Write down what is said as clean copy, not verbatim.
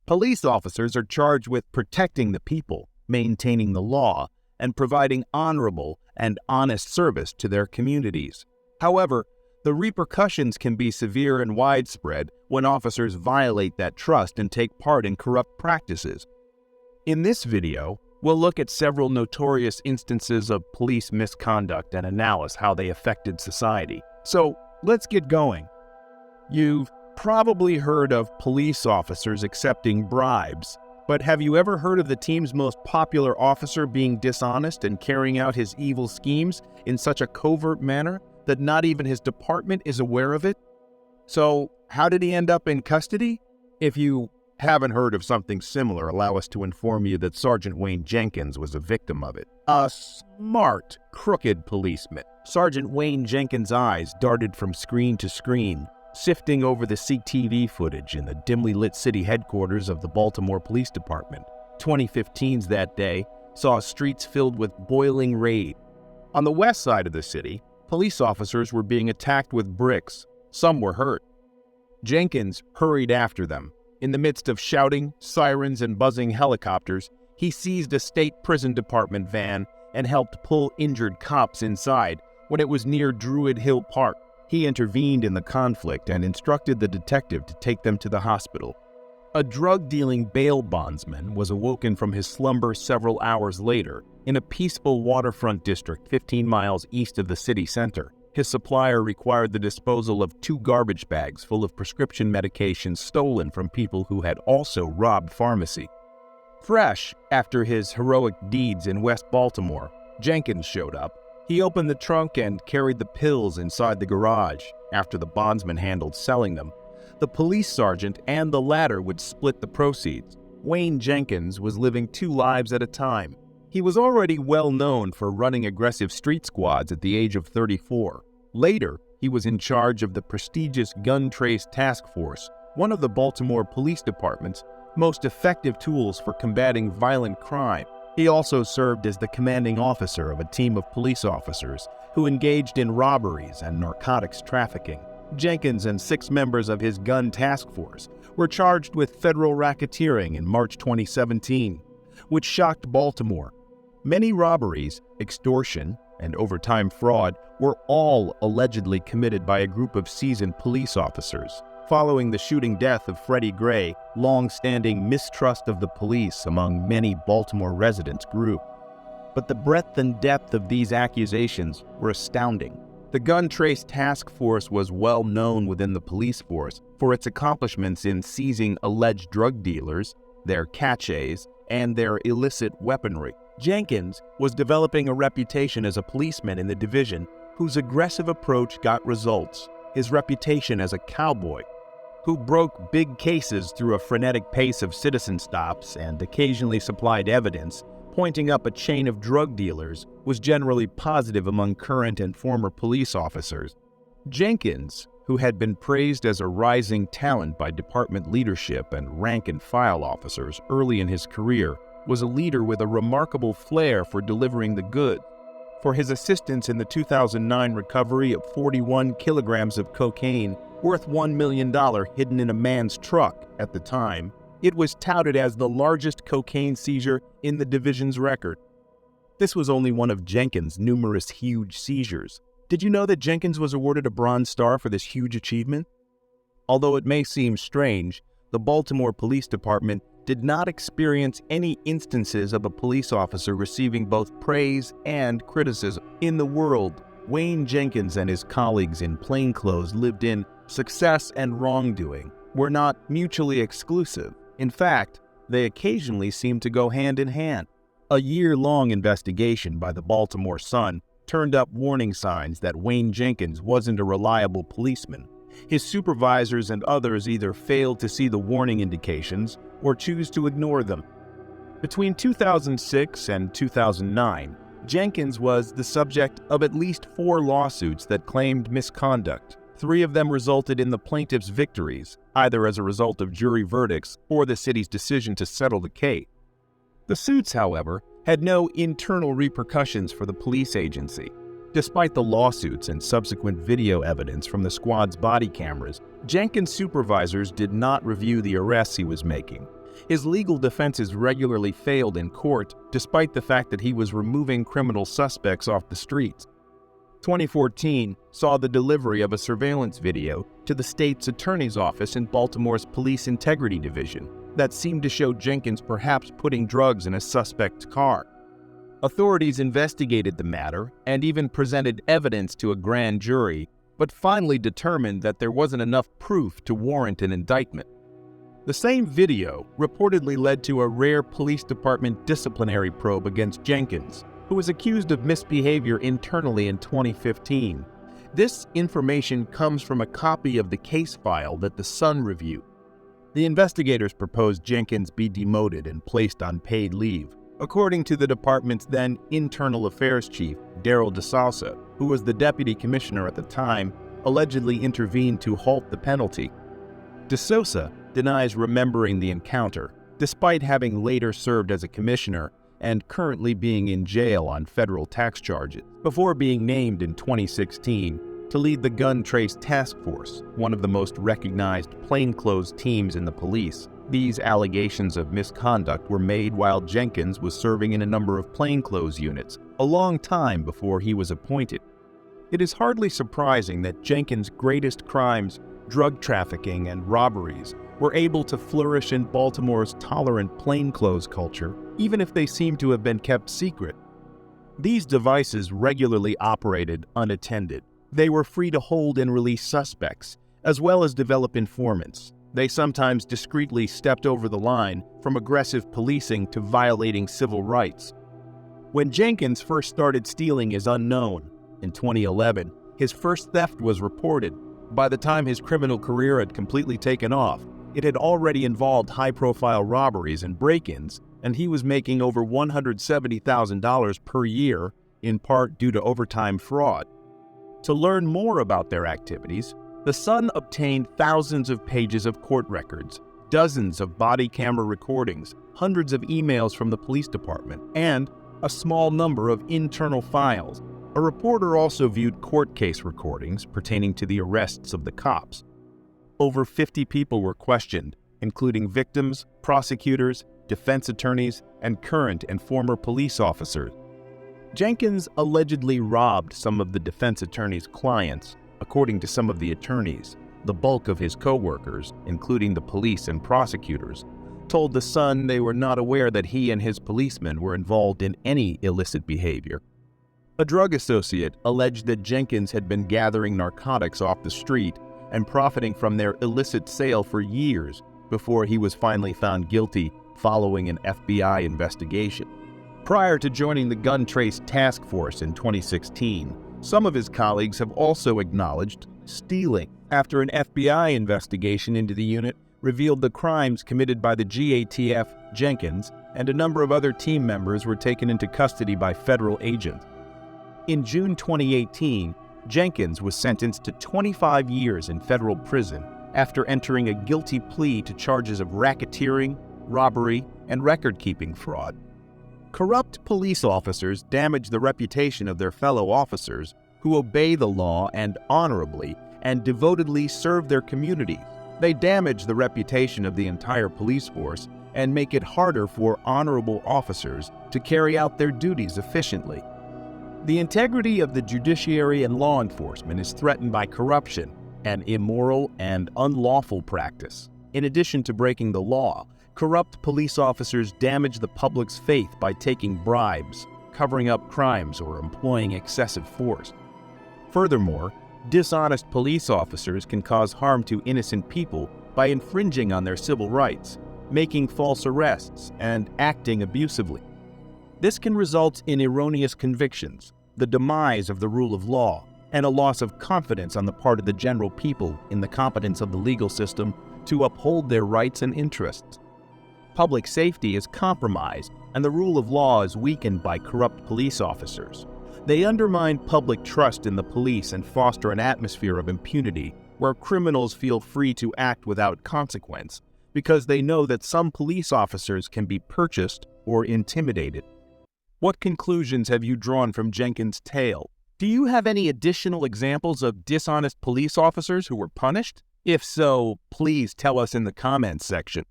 Police officers are charged with protecting the people, maintaining the law, and providing honorable and honest service to their communities. However, the repercussions can be severe and widespread when officers violate that trust and take part in corrupt practices. In this video, we'll look at several notorious instances of police misconduct and analyze how they affected society. So, let's get going. You've probably heard of police officers accepting bribes, but have you ever heard of the team's most popular officer being dishonest and carrying out his evil schemes in such a covert manner that not even his department is aware of it? So, how did he end up in custody? If you haven't heard of something similar, allow us to inform you that Sergeant Wayne Jenkins was a victim of it. A smart, crooked policeman. Sergeant Wayne Jenkins' eyes darted from screen to screen, sifting over the CTV footage in the dimly lit city headquarters of the Baltimore Police Department. 2015's that day saw streets filled with boiling rage. On the west side of the city, police officers were being attacked with bricks. Some were hurt. Jenkins hurried after them. In the midst of shouting, sirens, and buzzing helicopters, he seized a state prison department van and helped pull injured cops inside when it was near Druid Hill Park. He intervened in the conflict and instructed the detective to take them to the hospital. A drug-dealing bail bondsman was awoken from his slumber several hours later in a peaceful waterfront district 15 miles east of the city center. His supplier required the disposal of 2 garbage bags full of prescription medications stolen from people who had also robbed pharmacy. Fresh after his heroic deeds in West Baltimore, Jenkins showed up. He opened the trunk and carried the pills inside the garage. After the bondsman handled selling them, the police sergeant and the latter would split the proceeds. Wayne Jenkins was living 2 lives at a time. He was already well known for running aggressive street squads at the age of 34. Later, he was in charge of the prestigious Gun Trace Task Force, one of the Baltimore Police Department's most effective tools for combating violent crime. He also served as the commanding officer of a team of police officers who engaged in robberies and narcotics trafficking. Jenkins and 6 members of his gun task force were charged with federal racketeering in March 2017, which shocked Baltimore. Many robberies, extortion, and overtime fraud were all allegedly committed by a group of seasoned police officers. Following the shooting death of Freddie Gray, long-standing mistrust of the police among many Baltimore residents grew. But the breadth and depth of these accusations were astounding. The Gun Trace Task Force was well known within the police force for its accomplishments in seizing alleged drug dealers, their caches, and their illicit weaponry. Jenkins was developing a reputation as a policeman in the division whose aggressive approach got results. His reputation as a cowboy who broke big cases through a frenetic pace of citizen stops and occasionally supplied evidence pointing up a chain of drug dealers was generally positive among current and former police officers. Jenkins, who had been praised as a rising talent by department leadership and rank-and-file officers early in his career, was a leader with a remarkable flair for delivering the goods. For his assistance in the 2009 recovery of 41 kilograms of cocaine, worth $1 million hidden in a man's truck at the time, it was touted as the largest cocaine seizure in the division's record. This was only one of Jenkins' numerous huge seizures. Did you know that Jenkins was awarded a Bronze Star for this huge achievement? Although it may seem strange, the Baltimore Police Department did not experience any instances of a police officer receiving both praise and criticism. In the world, Wayne Jenkins and his colleagues in plainclothes lived in success and wrongdoing were not mutually exclusive. In fact, they occasionally seemed to go hand in hand. A year-long investigation by the Baltimore Sun turned up warning signs that Wayne Jenkins wasn't a reliable policeman. His supervisors and others either failed to see the warning indications or choose to ignore them. Between 2006 and 2009, Jenkins was the subject of at least 4 lawsuits that claimed misconduct. 3 of them resulted in the plaintiff's victories, either as a result of jury verdicts or the city's decision to settle the case. The suits, however, had no internal repercussions for the police agency. Despite the lawsuits and subsequent video evidence from the squad's body cameras, Jenkins' supervisors did not review the arrests he was making. His legal defenses regularly failed in court, despite the fact that he was removing criminal suspects off the streets. 2014 saw the delivery of a surveillance video to the state's attorney's office in Baltimore's Police Integrity Division that seemed to show Jenkins perhaps putting drugs in a suspect's car. Authorities investigated the matter and even presented evidence to a grand jury, but finally determined that there wasn't enough proof to warrant an indictment. The same video reportedly led to a rare police department disciplinary probe against Jenkins, who was accused of misbehavior internally in 2015. This information comes from a copy of the case file that the Sun reviewed. The investigators proposed Jenkins be demoted and placed on paid leave, according to the department's then Internal Affairs Chief, Daryl DeSouza, who was the deputy commissioner at the time, allegedly intervened to halt the penalty. DeSouza denies remembering the encounter, despite having later served as a commissioner and currently being in jail on federal tax charges, before being named in 2016 to lead the Gun Trace Task Force, one of the most recognized plainclothes teams in the police. These allegations of misconduct were made while Jenkins was serving in a number of plainclothes units, a long time before he was appointed. It is hardly surprising that Jenkins' greatest crimes, drug trafficking and robberies, were able to flourish in Baltimore's tolerant plainclothes culture, even if they seem to have been kept secret. These devices regularly operated unattended. They were free to hold and release suspects, as well as develop informants. They sometimes discreetly stepped over the line from aggressive policing to violating civil rights. When Jenkins first started stealing is unknown. In 2011, his first theft was reported. By the time his criminal career had completely taken off, it had already involved high-profile robberies and break-ins, and he was making over $170,000 per year, in part due to overtime fraud. To learn more about their activities, the Sun obtained thousands of pages of court records, dozens of body camera recordings, hundreds of emails from the police department, and a small number of internal files. A reporter also viewed court case recordings pertaining to the arrests of the cops. Over 50 people were questioned, including victims, prosecutors, defense attorneys, and current and former police officers. Jenkins allegedly robbed some of the defense attorney's clients. According to some of the attorneys, the bulk of his co-workers, including the police and prosecutors, told the Sun they were not aware that he and his policemen were involved in any illicit behavior. A drug associate alleged that Jenkins had been gathering narcotics off the street and profiting from their illicit sale for years before he was finally found guilty following an FBI investigation. Prior to joining the Gun Trace Task Force in 2016, some of his colleagues have also acknowledged stealing after an FBI investigation into the unit revealed the crimes committed by the GATF, Jenkins, and a number of other team members were taken into custody by federal agents. In June 2018, Jenkins was sentenced to 25 years in federal prison after entering a guilty plea to charges of racketeering, robbery, and record-keeping fraud. Corrupt police officers damage the reputation of their fellow officers who obey the law and honorably and devotedly serve their communities. They damage the reputation of the entire police force and make it harder for honorable officers to carry out their duties efficiently. The integrity of the judiciary and law enforcement is threatened by corruption, an immoral and unlawful practice. In addition to breaking the law, corrupt police officers damage the public's faith by taking bribes, covering up crimes, or employing excessive force. Furthermore, dishonest police officers can cause harm to innocent people by infringing on their civil rights, making false arrests, and acting abusively. This can result in erroneous convictions, the demise of the rule of law, and a loss of confidence on the part of the general people in the competence of the legal system to uphold their rights and interests. Public safety is compromised, and the rule of law is weakened by corrupt police officers. They undermine public trust in the police and foster an atmosphere of impunity where criminals feel free to act without consequence because they know that some police officers can be purchased or intimidated. What conclusions have you drawn from Jenkins' tale? Do you have any additional examples of dishonest police officers who were punished? If so, please tell us in the comments section.